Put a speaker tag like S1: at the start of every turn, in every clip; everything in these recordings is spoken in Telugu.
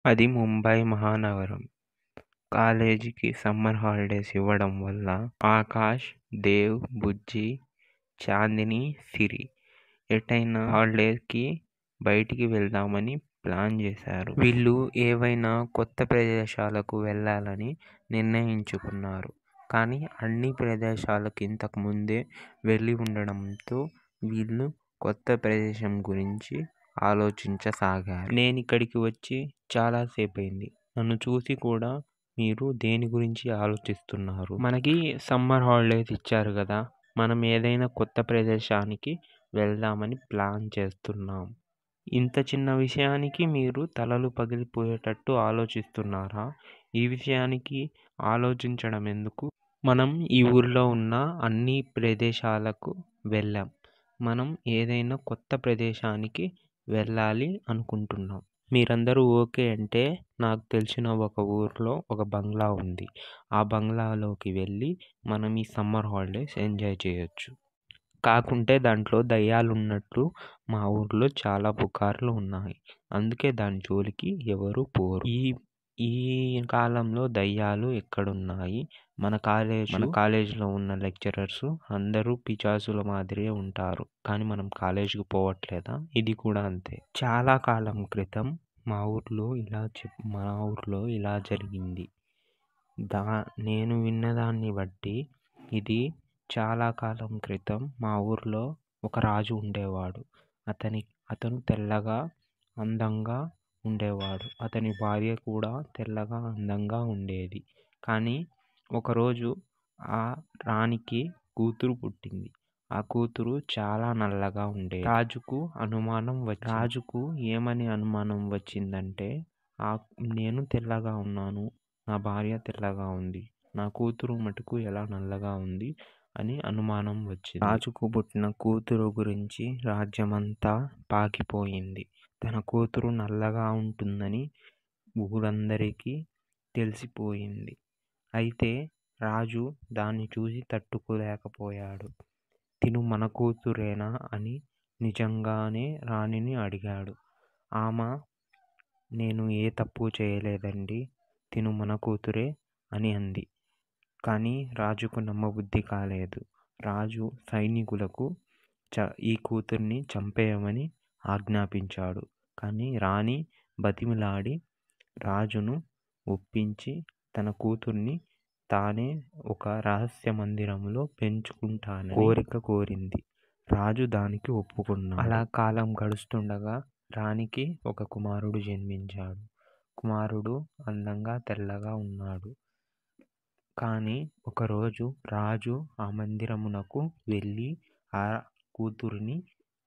S1: అది ముంబై మహానగరం. కాలేజీకి సమ్మర్ హాలిడేస్ ఇవ్వడం వల్ల ఆకాష్, దేవ్, బుజ్జి, చాందిని, సిరి ఎటైనా హాలిడేస్కి బయటికి వెళ్దామని ప్లాన్ చేశారు. వీళ్ళు ఏవైనా కొత్త ప్రదేశాలకు వెళ్ళాలని నిర్ణయించుకున్నారు. కానీ అన్ని ప్రదేశాలకు ఇంతకు ముందే వెళ్ళి ఉండడంతో వీళ్ళు కొత్త ప్రదేశం గురించి ఆలోచించసాగారు. నేను ఇక్కడికి వచ్చి చాలాసేపు అయింది. నన్ను చూసి కూడా మీరు దేని గురించి ఆలోచిస్తున్నారు? మనకి సమ్మర్ హాలిడేస్ ఇచ్చారు కదా, మనం ఏదైనా కొత్త ప్రదేశానికి వెళ్దామని ప్లాన్ చేస్తున్నాం. ఇంత చిన్న విషయానికి మీరు తలలు పగిలిపోయేటట్టు ఆలోచిస్తున్నారా? ఈ విషయానికి ఆలోచించడం ఎందుకు? మనం ఈ ఊర్లో ఉన్న అన్ని ప్రదేశాలకు వెళ్ళాం. మనం ఏదైనా కొత్త ప్రదేశానికి వెళ్ళాలి అనుకుంటున్నాం. మీరందరూ ఓకే అంటే నాకు తెలిసిన ఒక ఊర్లో ఒక బంగ్లా ఉంది. ఆ బంగ్లాలోకి వెళ్ళి మనం ఈ సమ్మర్ హాలిడేస్ ఎంజాయ్ చేయొచ్చు. కాకుంటే దాంట్లో దయ్యాలు ఉన్నట్లు మా ఊర్లో చాలా పుకార్లు ఉన్నాయి. అందుకే దాని జోలికి ఎవరు పోరు. ఈ కాలంలో దయ్యాలు ఎక్కడున్నాయి? మన కాలేజీలో ఉన్న లెక్చరర్స్ అందరూ పిశాచుల మాదిరే ఉంటారు. కానీ మనం కాలేజీకి పోవట్లేదా? ఇది కూడా అంతే. చాలా కాలం క్రితం మా ఊర్లో ఇలా జరిగింది. నేను విన్నదాన్ని బట్టి ఇది చాలా కాలం క్రితం మా ఊర్లో ఒక రాజు ఉండేవాడు. అతను తెల్లగా అందంగా ఉండేవాడు. అతని భార్య కూడా తెల్లగా అందంగా ఉండేది. కానీ ఒకరోజు ఆ రాణికి కూతురు పుట్టింది. ఆ కూతురు చాలా నల్లగా ఉండేది. రాజుకు ఏమని అనుమానం వచ్చిందంటే, నేను తెల్లగా ఉన్నాను, నా భార్య తెల్లగా ఉంది, నా కూతురు మటుకు ఎలా నల్లగా ఉంది అని అనుమానం వచ్చింది. రాజుకు పుట్టిన కూతురు గురించి రాజ్యమంతా పాకిపోయింది. తన కూతురు నల్లగా ఉంటుందని ఊరందరికీ తెలిసిపోయింది. అయితే రాజు దాన్ని చూసి తట్టుకోలేకపోయాడు. తిను మన కూతురేనా అని నిజంగానే రాణిని అడిగాడు. ఆమె, నేను ఏ తప్పు చేయలేదండి, తిను మన కూతురే అని అంది. కానీ రాజుకు నమ్మబుద్ధి కాలేదు. రాజు సైనికులకు ఈ కూతుర్ని చంపేయమని ఆజ్ఞాపించాడు. కానీ రాణి బతిమిలాడి రాజును ఒప్పించి తన కూతుర్ని తానే ఒక రహస్య మందిరంలో పెంచుకుంటానని కోరిక కోరింది. రాజు దానికి ఒప్పుకున్నాడు. అలా కాలం గడుస్తుండగా రాణికి ఒక కుమారుడు జన్మించాడు. కుమారుడు అందంగా తెల్లగా ఉన్నాడు. కానీ ఒకరోజు రాజు ఆ మందిరమునకు వెళ్ళి ఆ కూతురిని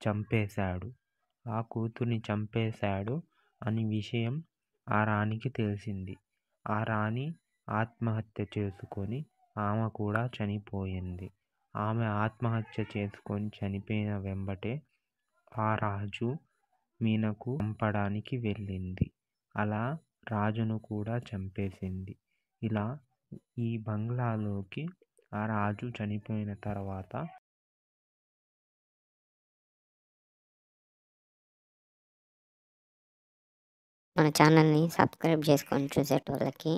S1: చంపేశాడు అని విషయం ఆ రాణికి తెలిసింది. ఆ రాణి ఆత్మహత్య చేసుకొని ఆమె కూడా చనిపోయింది. ఆమె ఆత్మహత్య చేసుకొని చనిపోయిన వెంబటే ఆ రాజు మీనకు చంపడానికి వెళ్ళింది. అలా రాజును కూడా చంపేసింది. ఇలా ఈ బంగ్లాలోకి ఆ రాజు చనిపోయిన తర్వాత
S2: మన ఛానల్ని సబ్స్క్రైబ్ చేసుకొని చూసేటోళ్ళకి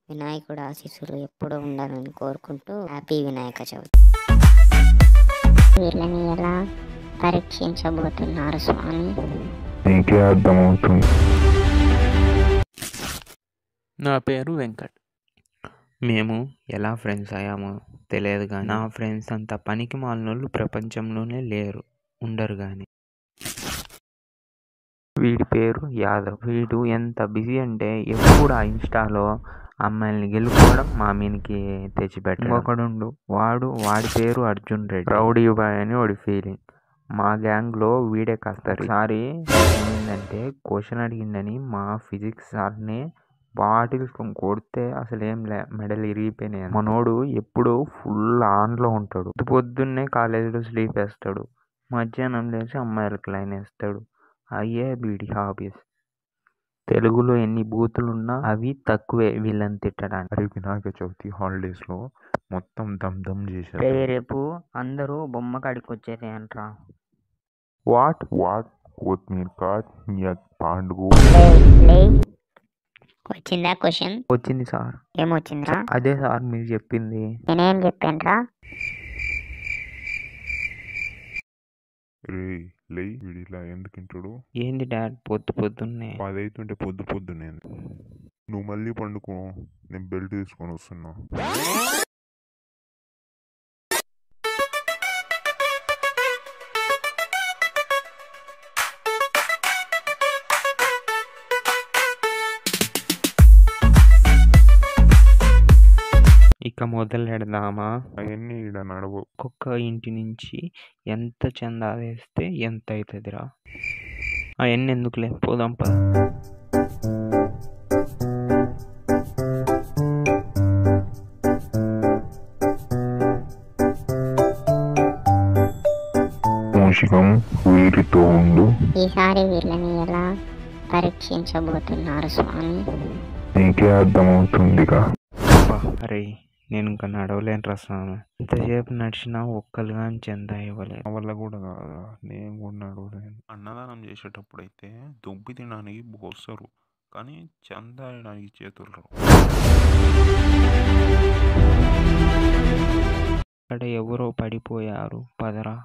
S2: వినాయకుడు ఆశీస్సులు ఎప్పుడూ ఉండాలని కోరుకుంటూ హ్యాపీ వినాయక చవితి. వీళ్ళని ఎలా పరీక్షించబోతున్నారు స్వామి?
S3: నీకే అర్థమవుతుంది.
S1: నా పేరు వెంకట్. మేము ఎలా ఫ్రెండ్స్ అయ్యామో తెలియదు కానీ నా ఫ్రెండ్స్ అంత పనికి మాలినోళ్ళు ప్రపంచంలోనే ఉండరు కానీ. వీడి పేరు యాదవ్. వీడు ఎంత బిజీ అంటే ఎప్పుడు ఆ ఇన్స్టాలో అమ్మాయిల్ని గెలుపుకోవడం, మా మీనికి తెచ్చిపెట్టడం. ఒకడుండు, వాడి పేరు అర్జున్ రెడ్డి. రౌడీ బాయ్ అని వాడి ఫీలింగ్. మా గ్యాంగ్లో వీడే కాస్తారు. ఒకసారి ఏమైందంటే క్వశ్చన్ అడిగిందని మా ఫిజిక్స్ సార్ని బాటిల్స్ కొడితే అసలు ఏం మెడలు ఇరిగిపోయినాయి. మనోడు ఎప్పుడు ఫుల్ ఆన్లో ఉంటాడు. పొద్దున్నే కాలేజీలో స్లీప్ వేస్తాడు, మధ్యాహ్నం లేచి అమ్మాయిలకు లైన్ వేస్తాడు. అయ్యే వీడి హాబీస్. తెలుగులో ఎన్ని బూతులున్నా అవి తక్కువే వీళ్ళని తిట్టడానికి.
S3: అరే వినాయక చవితి హాలిడేస్లో మొత్తం దమ్ చేశారు.
S1: రేపు అందరూ బొమ్మ కాడికి వచ్చేసేయంట్రా.
S3: వాట్ కొత్తిమీర కాట్ పండుగ.
S2: వచ్చిందా క్వశ్చన్?
S1: వచ్చింది సార్.
S2: ఏమొచ్చిందిరా?
S1: అదే సార్ మీరు చెప్పింది.
S2: నేనేం చెప్పానురా?
S3: రే లే వీడి ఇలా ఎందుకు ఇంటాడు?
S1: ఏంది డాడ్ పొద్దున్నే?
S3: 10 అవుతుంటే పొద్దునే. నువ్వు మళ్ళీ పండుకో, నేను బెల్ట్ తీసుకొని వస్తున్నా.
S1: ఇక మొదలెడదామా?
S3: అవన్నీ ఈడ నడవు.
S1: ఒక్కొక్క ఇంటి నుంచి ఎంత చందా వేస్తే ఎంత అవుతుందిరా? అవన్నీ ఎందుకులే, పోదాం పద.
S3: మూషికం వీరితో ఉండు.
S2: ఈసారి వీళ్ళని ఎలా పరీక్షించబోతున్నారు స్వామి?
S3: నీకే అర్థమవుతుందిగా.
S1: అరే నేను ఇంకా నడవలేను రసాను. ఇంతసేపు నడిచినా ఒక్కరు కానీ చందా ఇవ్వలేదు.
S3: నా వల్ల కూడా కాదా, నేను కూడా నడవలేను. అన్నదానం చేసేటప్పుడు అయితే దుబ్బి తినడానికి పోస్తారు, కానీ చందా వేయడానికి చేతులు రావు.
S1: ఇక్కడ ఎవరో పడిపోయారు, పదరా.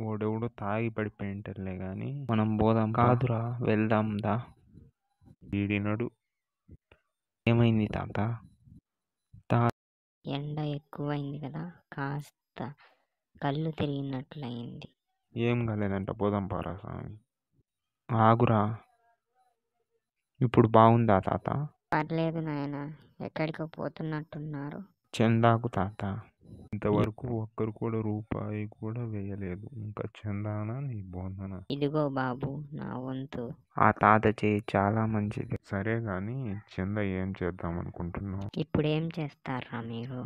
S1: ఓడెవడో తాగి పడిపోయింటలే గాని మనం పోదాం. కాదురా వెళ్దాం దా.
S3: ఈడినడు.
S1: ఏమైంది తాత?
S2: ఎండ ఎక్కువైంది కదా, కాస్త కళ్ళు తిరిగినట్లయింది.
S3: ఏం కాలేదంట, పోదాం పారా స్వామి.
S1: ఆగురా. ఇప్పుడు బాగుందా తాత?
S2: పర్లేదు నాయన, ఎక్కడికో పోతున్నట్టున్నారు.
S1: చందాకు తాత.
S3: ఇంతవరకు ఒక్కరు కూడా రూపాయి కూడా వేయలేదు, ఇంకా చందానా నీ బోధన.
S2: ఇదిగో బాబు నా వంతు.
S1: ఆ తాత చేయి చాలా మంచిది.
S3: సరే గాని చందా ఏం చేద్దాం అనుకుంటున్నావు?
S2: ఇప్పుడేం చేస్తారా మీరు?